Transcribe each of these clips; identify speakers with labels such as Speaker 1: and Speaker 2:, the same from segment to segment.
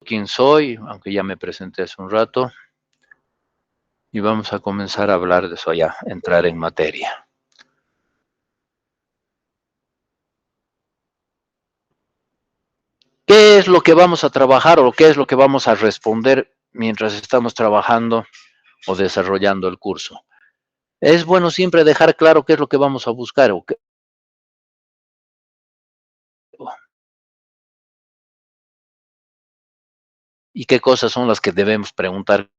Speaker 1: quién soy, aunque ya me presenté hace un rato, y vamos a comenzar a hablar de eso ya, entrar en materia. ¿Qué es lo que vamos a trabajar o qué es lo que vamos a responder mientras estamos trabajando o desarrollando el curso? Es bueno siempre dejar claro qué es lo que vamos a buscar y qué cosas son las que debemos preguntar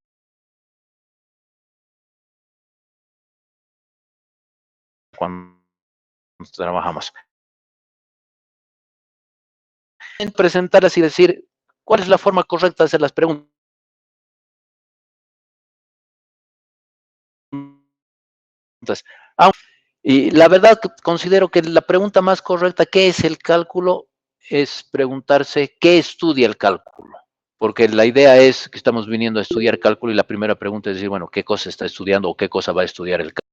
Speaker 1: cuando trabajamos. En presentar así decir, ¿cuál es la forma correcta de hacer las preguntas? Y la verdad considero que la pregunta más correcta, ¿qué es el cálculo? Es preguntarse, ¿qué estudia el cálculo? Porque la idea es que estamos viniendo a estudiar cálculo y la primera pregunta es decir, bueno, ¿qué cosa está estudiando o qué cosa va a estudiar el cálculo?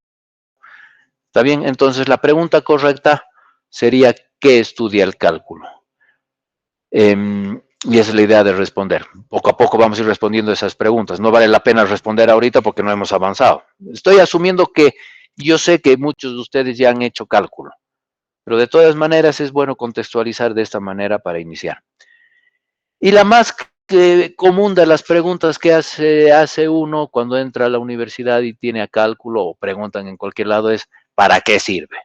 Speaker 1: ¿Está bien? Entonces la pregunta correcta sería, ¿qué estudia el cálculo? Y esa es la idea de responder. Poco a poco vamos a ir respondiendo esas preguntas. No vale la pena responder ahorita porque no hemos avanzado. Estoy asumiendo que yo sé que muchos de ustedes ya han hecho cálculo, pero de todas maneras es bueno contextualizar de esta manera para iniciar. Y la más común de las preguntas que hace uno cuando entra a la universidad y tiene a cálculo o preguntan en cualquier lado es, ¿para qué sirve?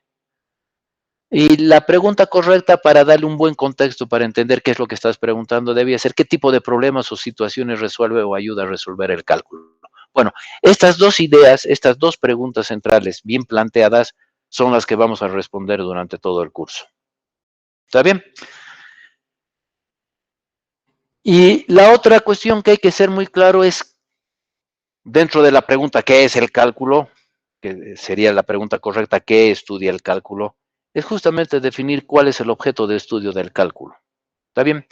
Speaker 1: Y la pregunta correcta para darle un buen contexto, para entender qué es lo que estás preguntando, debía ser qué tipo de problemas o situaciones resuelve o ayuda a resolver el cálculo. Bueno, estas dos ideas, estas dos preguntas centrales bien planteadas son las que vamos a responder durante todo el curso. ¿Está bien? Y la otra cuestión que hay que ser muy claro es, dentro de la pregunta ¿qué es el cálculo? Que sería la pregunta correcta, ¿qué estudia el cálculo? Es justamente definir cuál es el objeto de estudio del cálculo. ¿Está bien?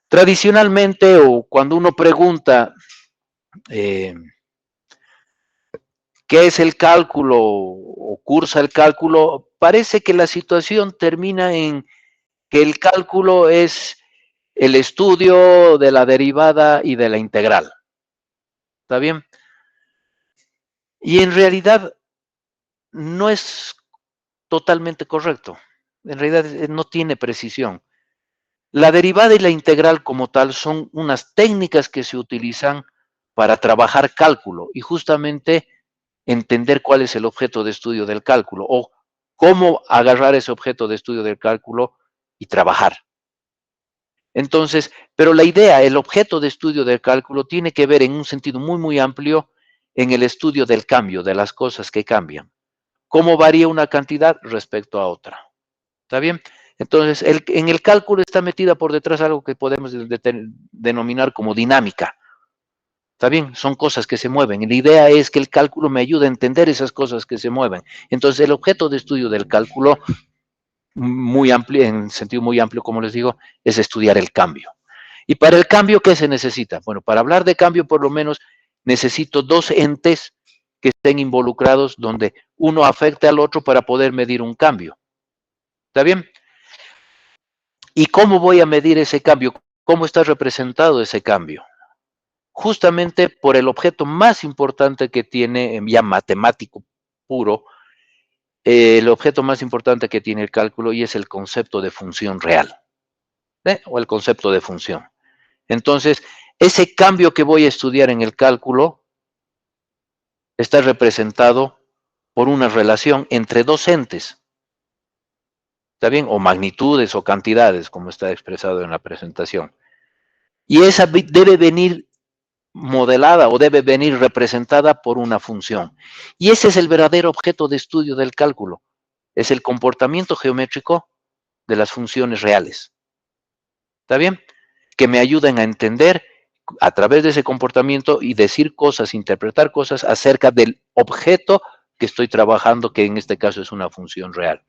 Speaker 1: Tradicionalmente, o cuando uno pregunta eh, qué es el cálculo o cursa el cálculo, parece que la situación termina en que el cálculo es el estudio de la derivada y de la integral. ¿Está bien? Y en realidad no es totalmente correcto. En realidad no tiene precisión. La derivada y la integral como tal son unas técnicas que se utilizan para trabajar cálculo y justamente entender cuál es el objeto de estudio del cálculo o cómo agarrar ese objeto de estudio del cálculo y trabajar. Entonces, pero la idea, el objeto de estudio del cálculo tiene que ver en un sentido muy, muy amplio en el estudio del cambio, de las cosas que cambian. ¿Cómo varía una cantidad respecto a otra? ¿Está bien? Entonces, en el cálculo está metida por detrás algo que podemos denominar como dinámica. ¿Está bien? Son cosas que se mueven. Y la idea es que el cálculo me ayude a entender esas cosas que se mueven. Entonces, el objeto de estudio del cálculo, muy amplio, en sentido muy amplio, como les digo, es estudiar el cambio. Y para el cambio, ¿qué se necesita? Bueno, para hablar de cambio, por lo menos, necesito dos entes que estén involucrados donde uno afecte al otro para poder medir un cambio. ¿Está bien? ¿Y cómo voy a medir ese cambio? ¿Cómo está representado ese cambio? Justamente por el objeto más importante que tiene, ya matemático puro, el objeto más importante que tiene el cálculo y es el concepto de función real, o el concepto de función. Entonces, ese cambio que voy a estudiar en el cálculo está representado por una relación entre dos entes, ¿está bien? O magnitudes o cantidades, como está expresado en la presentación. Y esa debe venir modelada o debe venir representada por una función. Y ese es el verdadero objeto de estudio del cálculo. Es el comportamiento geométrico de las funciones reales. ¿Está bien? Que me ayuden a entender a través de ese comportamiento y decir cosas, interpretar cosas acerca del objeto que estoy trabajando, que en este caso es una función real.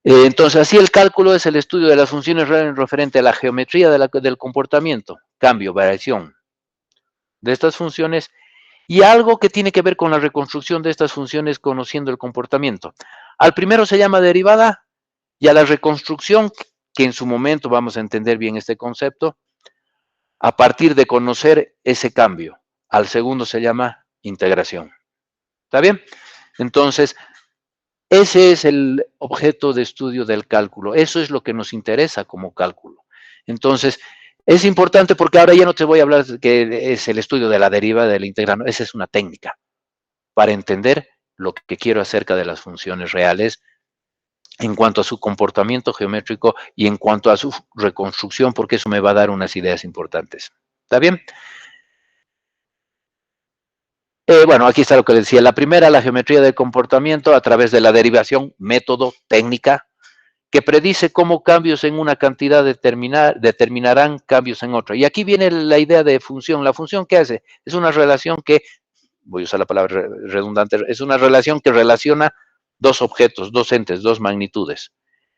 Speaker 1: Entonces, así el cálculo es el estudio de las funciones reales referente a la geometría del comportamiento, cambio, variación de estas funciones y algo que tiene que ver con la reconstrucción de estas funciones conociendo el comportamiento. Al primero se llama derivada y a la reconstrucción, que en su momento vamos a entender bien este concepto, a partir de conocer ese cambio. Al segundo se llama integración. ¿Está bien? Entonces, ese es el objeto de estudio del cálculo. Eso es lo que nos interesa como cálculo. Entonces, es importante porque ahora ya no te voy a hablar de que es el estudio de la derivada de la integral. No, esa es una técnica para entender lo que quiero acerca de las funciones reales en cuanto a su comportamiento geométrico y en cuanto a su reconstrucción, porque eso me va a dar unas ideas importantes. ¿Está bien? Bueno, aquí está lo que decía. La primera, la geometría del comportamiento a través de la derivación, método, técnica, que predice cómo cambios en una cantidad determinarán cambios en otra. Y aquí viene la idea de función. ¿La función qué hace? Es una relación que, voy a usar la palabra redundante, es una relación que relaciona dos objetos, dos entes, dos magnitudes.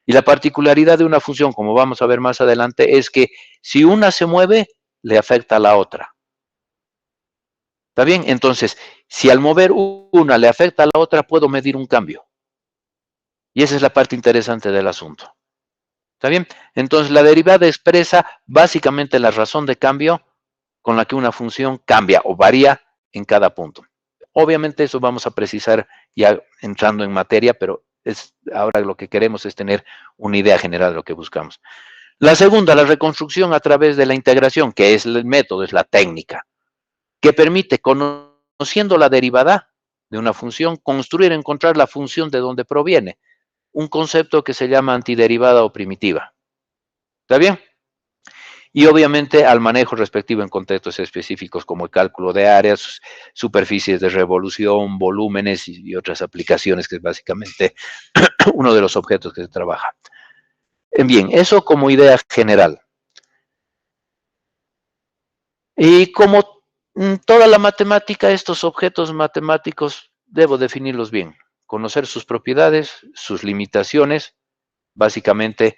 Speaker 1: Y la particularidad de una función, como vamos a ver más adelante, es que si una se mueve, le afecta a la otra. ¿Está bien? Entonces, si al mover una le afecta a la otra, puedo medir un cambio. Y esa es la parte interesante del asunto. ¿Está bien? Entonces, la derivada expresa básicamente la razón de cambio con la que una función cambia o varía en cada punto. Obviamente eso vamos a precisar ya entrando en materia, pero ahora lo que queremos es tener una idea general de lo que buscamos. La segunda, la reconstrucción a través de la integración, que es el método, es la técnica, que permite, conociendo la derivada de una función, construir, encontrar la función de donde proviene. Un concepto que se llama antiderivada o primitiva. ¿Está bien? Y obviamente al manejo respectivo en contextos específicos como el cálculo de áreas, superficies de revolución, volúmenes y otras aplicaciones, que es básicamente uno de los objetos que se trabaja. Bien, eso como idea general. Y como toda la matemática, estos objetos matemáticos debo definirlos bien, conocer sus propiedades, sus limitaciones, básicamente,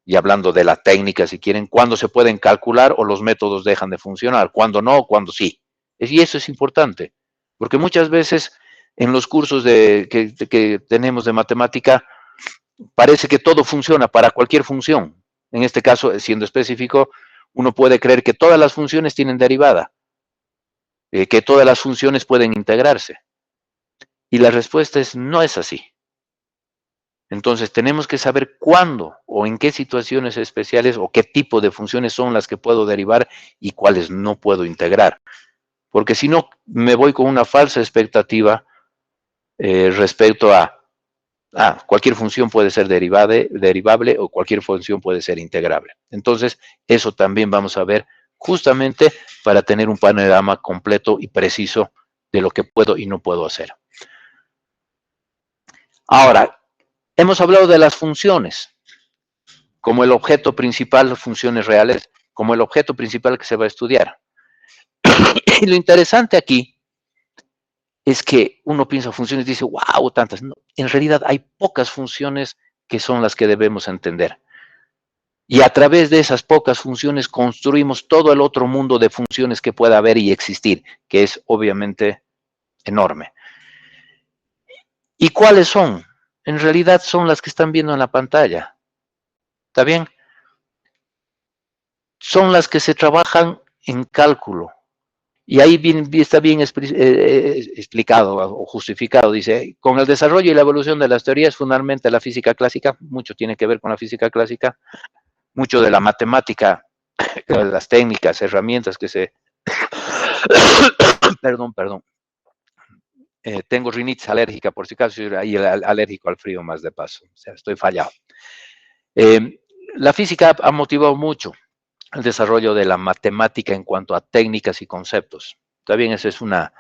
Speaker 1: y hablando de la técnica, si quieren, cuándo se pueden calcular o los métodos dejan de funcionar, cuándo no, cuándo sí. Y eso es importante, porque muchas veces en los cursos que tenemos de matemática, parece que todo funciona para cualquier función. En este caso, siendo específico, uno puede creer que todas las funciones tienen derivada, que todas las funciones pueden integrarse. Y la respuesta es no es así. Entonces tenemos que saber cuándo o en qué situaciones especiales o qué tipo de funciones son las que puedo derivar y cuáles no puedo integrar. Porque si no, me voy con una falsa expectativa respecto a cualquier función puede ser derivable o cualquier función puede ser integrable. Entonces, eso también vamos a ver justamente para tener un panorama completo y preciso de lo que puedo y no puedo hacer. Ahora, hemos hablado de las funciones como el objeto principal, funciones reales, como el objeto principal que se va a estudiar. Y lo interesante aquí es que uno piensa funciones y dice, wow, tantas. No, en realidad hay pocas funciones que son las que debemos entender. Y a través de esas pocas funciones construimos todo el otro mundo de funciones que pueda haber y existir, que es obviamente enorme. ¿Y cuáles son? En realidad son las que están viendo en la pantalla. ¿Está bien? Son las que se trabajan en cálculo. Y ahí está bien explicado o justificado. Dice, con el desarrollo y la evolución de las teorías, fundamentalmente la física clásica, mucho tiene que ver con la física clásica, mucho de la matemática, las técnicas, herramientas que se... perdón. Tengo rinitis alérgica, por si acaso, y alérgico al frío más de paso. O sea, estoy fallado. La física ha motivado mucho el desarrollo de la matemática en cuanto a técnicas y conceptos. También esa es una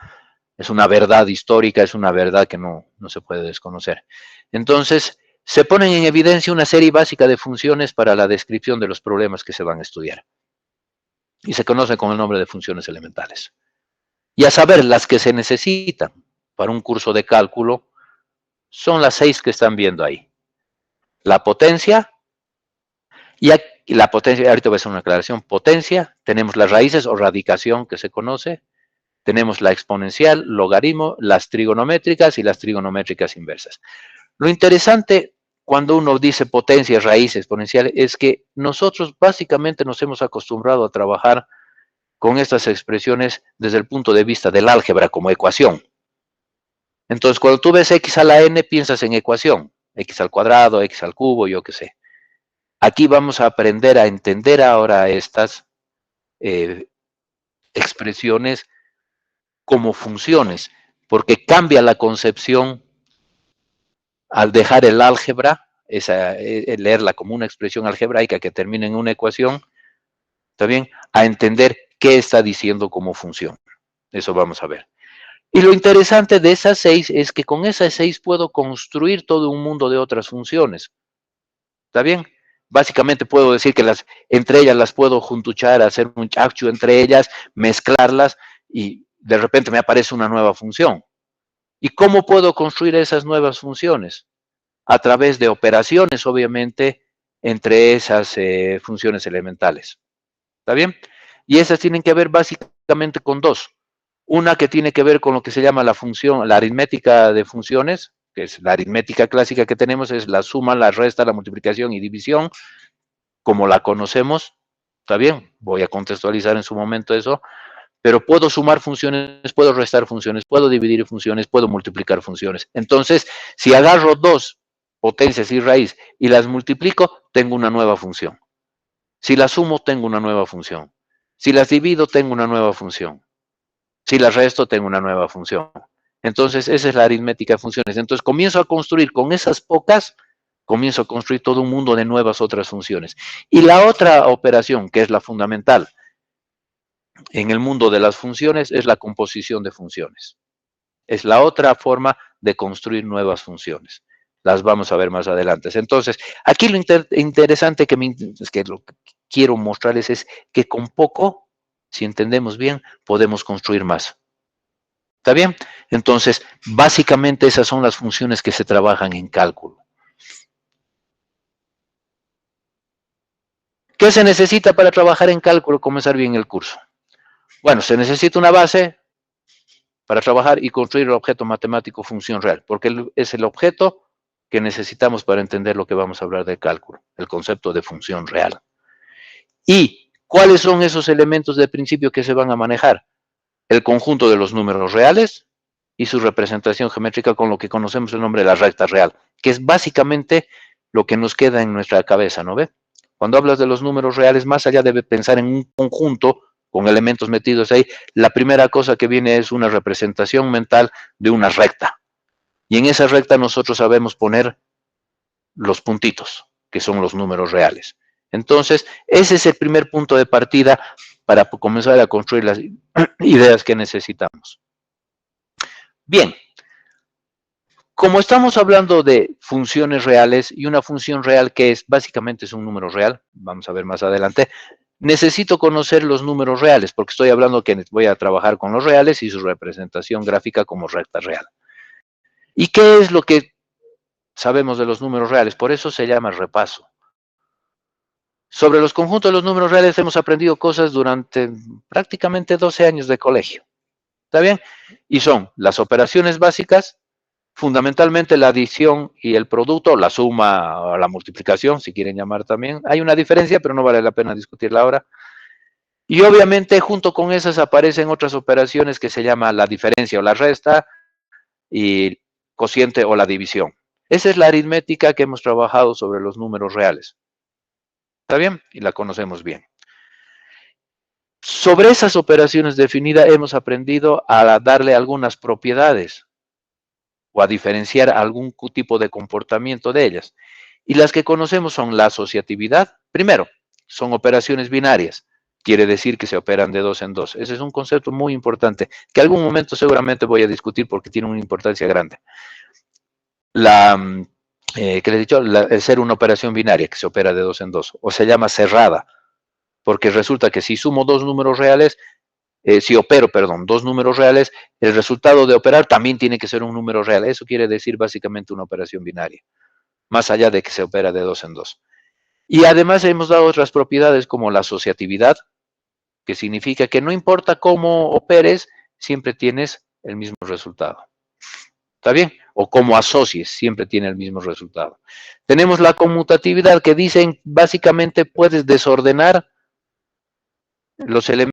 Speaker 1: verdad histórica, es una verdad que no se puede desconocer. Entonces, se ponen en evidencia una serie básica de funciones para la descripción de los problemas que se van a estudiar. Y se conoce con el nombre de funciones elementales. Y a saber, las que se necesitan para un curso de cálculo son las 6 que están viendo ahí. La potencia, y aquí, la potencia, ahorita voy a hacer una aclaración, potencia, tenemos las raíces o radicación que se conoce, tenemos la exponencial, logaritmo, las trigonométricas y las trigonométricas inversas. Lo interesante cuando uno dice potencia, raíz, exponencial, es que nosotros básicamente nos hemos acostumbrado a trabajar con estas expresiones desde el punto de vista del álgebra como ecuación. Entonces, cuando tú ves x a la n, piensas en ecuación, x al cuadrado, x al cubo, yo qué sé. Aquí vamos a aprender a entender ahora estas expresiones como funciones, porque cambia la concepción al dejar el álgebra, leerla como una expresión algebraica que termina en una ecuación, ¿está bien? A entender qué está diciendo como función. Eso vamos a ver. Y lo interesante de esas 6 es que con esas 6 puedo construir todo un mundo de otras funciones. ¿Está bien? Básicamente puedo decir que entre ellas las puedo juntuchar, hacer un chachu entre ellas, mezclarlas y de repente me aparece una nueva función. ¿Y cómo puedo construir esas nuevas funciones? A través de operaciones, obviamente, entre esas funciones elementales. ¿Está bien? Y esas tienen que ver básicamente con dos. Una que tiene que ver con lo que se llama la función, la aritmética de funciones, que es la aritmética clásica que tenemos, es la suma, la resta, la multiplicación y división, como la conocemos. ¿Está bien? Voy a contextualizar en su momento eso. Pero puedo sumar funciones, puedo restar funciones, puedo dividir funciones, puedo multiplicar funciones. Entonces, si agarro dos potencias y raíz y las multiplico, tengo una nueva función. Si las sumo, tengo una nueva función. Si las divido, tengo una nueva función. Si las resto, tengo una nueva función. Entonces, esa es la aritmética de funciones. Entonces, comienzo a construir con esas pocas, comienzo a construir todo un mundo de nuevas otras funciones. Y la otra operación, que es la fundamental en el mundo de las funciones, es la composición de funciones. Es la otra forma de construir nuevas funciones. Las vamos a ver más adelante. Entonces, aquí lo interesante que lo que quiero mostrarles es que con poco, si entendemos bien, podemos construir más. ¿Está bien? Entonces, básicamente esas son las funciones que se trabajan en cálculo. ¿Qué se necesita para trabajar en cálculo? Comenzar bien el curso. Bueno, se necesita una base para trabajar y construir el objeto matemático función real, porque es el objeto que necesitamos para entender lo que vamos a hablar de cálculo, el concepto de función real. ¿Y cuáles son esos elementos de principio que se van a manejar? El conjunto de los números reales y su representación geométrica con lo que conocemos el nombre de la recta real, que es básicamente lo que nos queda en nuestra cabeza, ¿no ve? Cuando hablas de los números reales, más allá de pensar en un conjunto con elementos metidos ahí, la primera cosa que viene es una representación mental de una recta. Y en esa recta nosotros sabemos poner los puntitos, que son los números reales. Entonces, ese es el primer punto de partida para comenzar a construir las ideas que necesitamos. Bien, como estamos hablando de funciones reales y una función real que es básicamente es un número real, vamos a ver más adelante, necesito conocer los números reales porque estoy hablando que voy a trabajar con los reales y su representación gráfica como recta real. ¿Y qué es lo que sabemos de los números reales? Por eso se llama repaso. Sobre los conjuntos de los números reales hemos aprendido cosas durante prácticamente 12 años de colegio. ¿Está bien? Y son las operaciones básicas, fundamentalmente la adición y el producto, la suma o la multiplicación, si quieren llamar también. Hay una diferencia, pero no vale la pena discutirla ahora. Y obviamente junto con esas aparecen otras operaciones que se llama la diferencia o la resta y cociente o la división. Esa es la aritmética que hemos trabajado sobre los números reales. ¿Está bien? Y la conocemos bien. Sobre esas operaciones definidas hemos aprendido a darle algunas propiedades o a diferenciar algún tipo de comportamiento de ellas. Y las que conocemos son la asociatividad. Primero, son operaciones binarias. Quiere decir que se operan de dos en dos. Ese es un concepto muy importante que algún momento seguramente voy a discutir porque tiene una importancia grande. Que les he dicho, el ser una operación binaria que se opera de dos en dos, o se llama cerrada, porque resulta que si sumo dos números reales, si opero, perdón, dos números reales, el resultado de operar también tiene que ser un número real. Eso quiere decir básicamente una operación binaria, más allá de que se opera de dos en dos. Y además hemos dado otras propiedades como la asociatividad, que significa que no importa cómo operes, siempre tienes el mismo resultado. ¿Está bien? O cómo asocies, siempre tiene el mismo resultado. Tenemos la conmutatividad, que dicen básicamente puedes desordenar los elementos